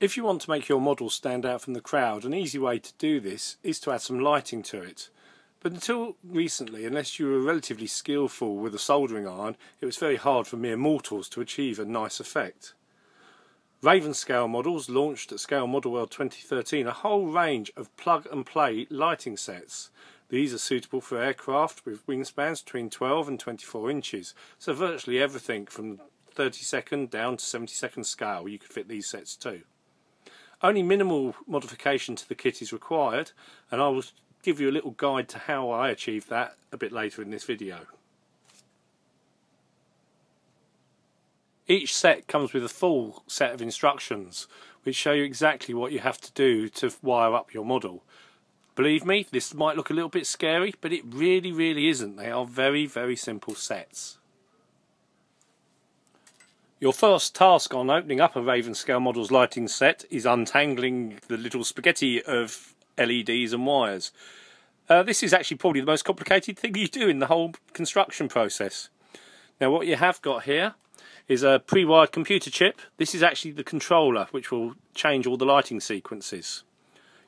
If you want to make your model stand out from the crowd, an easy way to do this is to add some lighting to it. But until recently, unless you were relatively skillful with a soldering iron, it was very hard for mere mortals to achieve a nice effect. Raven Scale Models launched at ScaleModelworld 2013 a whole range of plug-and-play lighting sets. These are suitable for aircraft with wingspans between 12 and 24 inches, so virtually everything from 30-second down to 70-second scale you could fit these sets to. Only minimal modification to the kit is required, and I will give you a little guide to how I achieved that a bit later in this video. Each set comes with a full set of instructions which show you exactly what you have to do to wire up your model. Believe me, this might look a little bit scary, but it really isn't. They are very simple sets. Your first task on opening up a Raven Scale Models lighting set is untangling the little spaghetti of LEDs and wires. This is actually probably the most complicated thing you do in the whole construction process. Now what you have got here is a pre-wired computer chip. This is actually the controller which will change all the lighting sequences.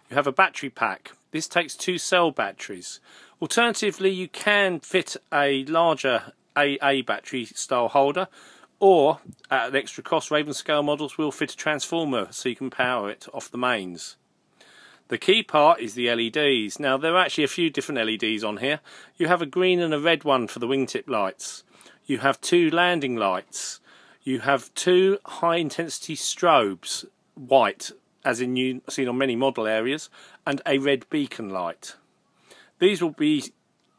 You have a battery pack. This takes 2 cell batteries. Alternatively, you can fit a larger AA battery style holder, or at an extra cost, Raven Scale Models will fit a transformer so you can power it off the mains. The key part is the LEDs. Now there are actually a few different LEDs on here. You have a green and a red one for the wingtip lights. You have 2 landing lights. You have 2 high intensity strobes, white as in you've seen on many model areas, and a red beacon light. These will be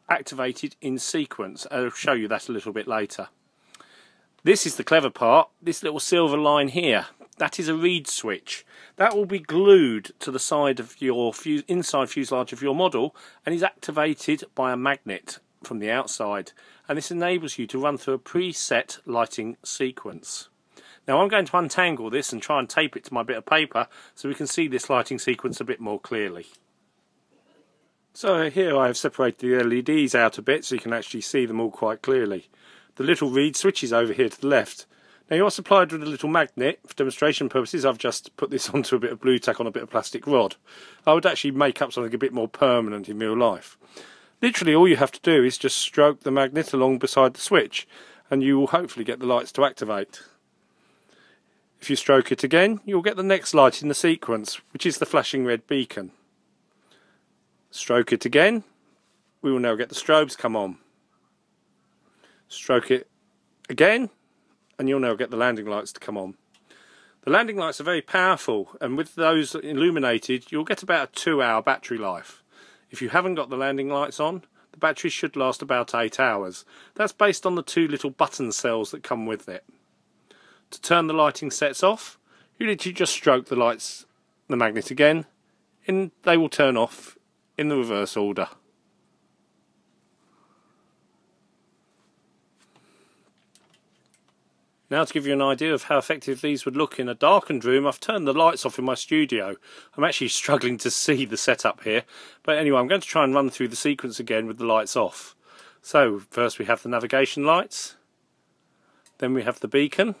activated in sequence. I'll show you that a little bit later. This is the clever part, this little silver line here. That is a reed switch. That will be glued to the side of your inside fuselage of your model and is activated by a magnet from the outside. And this enables you to run through a preset lighting sequence. Now I'm going to untangle this and try and tape it to my bit of paper so we can see this lighting sequence a bit more clearly. So here I have separated the LEDs out a bit so you can actually see them all quite clearly. The little reed switch is over here to the left. Now you are supplied with a little magnet. For demonstration purposes I've just put this onto a bit of blue tack on a bit of plastic rod. I would actually make up something a bit more permanent in real life. Literally all you have to do is just stroke the magnet along beside the switch and you will hopefully get the lights to activate. If you stroke it again, you'll get the next light in the sequence, which is the flashing red beacon. Stroke it again, we will now get the strobes come on. Stroke it again and you'll now get the landing lights to come on. The landing lights are very powerful, and with those illuminated you'll get about a 2-hour battery life. If you haven't got the landing lights on, the battery should last about 8 hours. That's based on the 2 little button cells that come with it. To turn the lighting sets off, you literally just stroke the lights, the magnet again, and they will turn off in the reverse order. Now to give you an idea of how effective these would look in a darkened room, I've turned the lights off in my studio. I'm actually struggling to see the setup here, but anyway I'm going to try and run through the sequence again with the lights off. So first we have the navigation lights, then we have the beacon,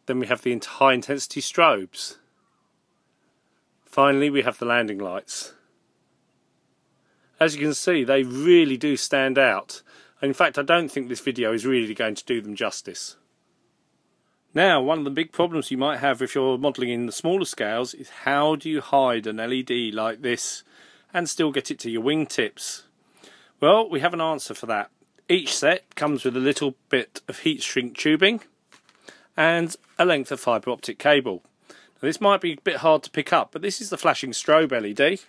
then we have the high intensity strobes, finally we have the landing lights. As you can see, they really do stand out. In fact, I don't think this video is really going to do them justice. Now, one of the big problems you might have if you're modelling in the smaller scales is how do you hide an LED like this and still get it to your wingtips? Well, we have an answer for that. Each set comes with a little bit of heat shrink tubing and a length of fibre optic cable. Now, this might be a bit hard to pick up, but this is the flashing strobe LED.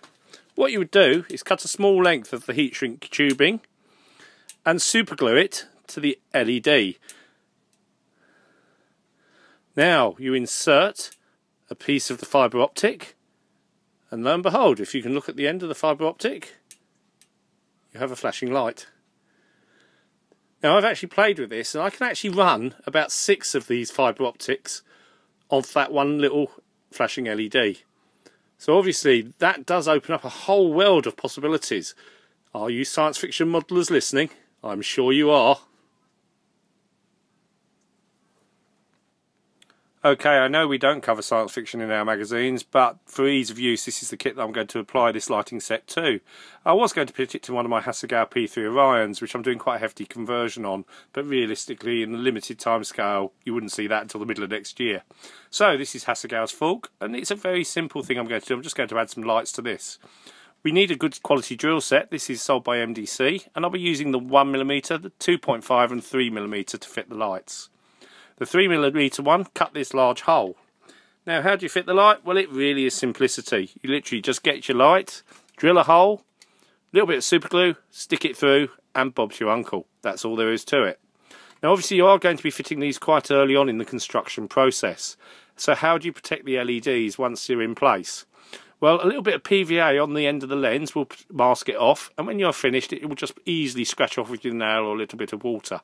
What you would do is cut a small length of the heat shrink tubing and superglue it to the LED. Now you insert a piece of the fibre optic, and lo and behold, if you can look at the end of the fibre optic, you have a flashing light. Now I've actually played with this and I can actually run about 6 of these fibre optics off that one little flashing LED. So obviously that does open up a whole world of possibilities. Are you science fiction modelers listening? I'm sure you are. Okay, I know we don't cover science fiction in our magazines, but for ease of use, this is the kit that I'm going to apply this lighting set to. I was going to put it to one of my Hasegawa P3 Orions, which I'm doing quite a hefty conversion on, but realistically, in the limited time scale, you wouldn't see that until the middle of next year. So this is Hasegawa's Falk, and it's a very simple thing I'm going to do. I'm just going to add some lights to this. We need a good quality drill set. This is sold by MDC, and I'll be using the 1mm, the 2.5 and 3mm to fit the lights. The 3mm one, cut this large hole. Now, how do you fit the light? Well, it really is simplicity. You literally just get your light, drill a hole, a little bit of super glue, stick it through, and Bob's your uncle. That's all there is to it. Now, obviously, you are going to be fitting these quite early on in the construction process. So how do you protect the LEDs once you're in place? Well, a little bit of PVA on the end of the lens will mask it off, and when you're finished, it will just easily scratch off with your nail or a little bit of water.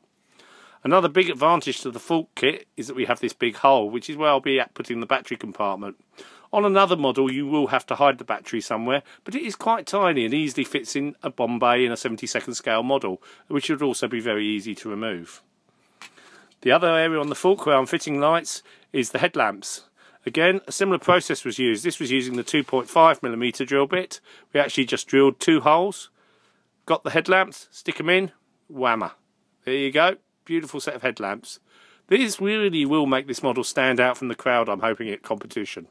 Another big advantage to the Falk kit is that we have this big hole, which is where I'll be putting the battery compartment. On another model you will have to hide the battery somewhere, but it is quite tiny and easily fits in a Bombay in a 72nd scale model, which would also be very easy to remove. The other area on the Falk where I'm fitting lights is the headlamps. Again, a similar process was used. This was using the 2.5mm drill bit. We actually just drilled 2 holes, got the headlamps, stick them in, whammer. There you go. Beautiful set of headlamps. These really will make this model stand out from the crowd, I'm hoping, at competition.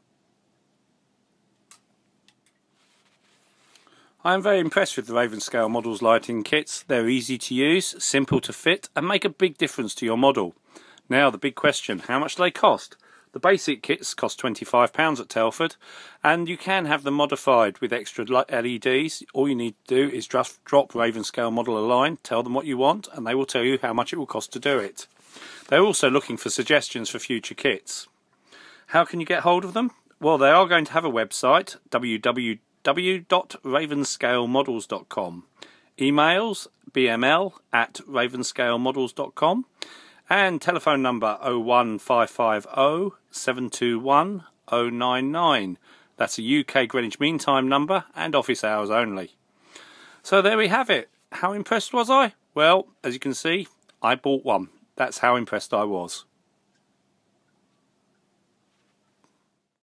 I am very impressed with the Raven Scale Models lighting kits. They're easy to use, simple to fit, and make a big difference to your model. Now the big question, how much do they cost? The basic kits cost £25 at Telford, and you can have them modified with extra LEDs. All you need to do is just drop Raven Scale Model a line, tell them what you want, and they will tell you how much it will cost to do it. They're also looking for suggestions for future kits. How can you get hold of them? Well, they are going to have a website, www.ravenscalemodels.com. Emails, bml@ravenscalemodels.com. And telephone number 01550 721 099. That's a UK Greenwich Mean Time number and office hours only. So there we have it. How impressed was I? Well, as you can see, I bought one. That's how impressed I was.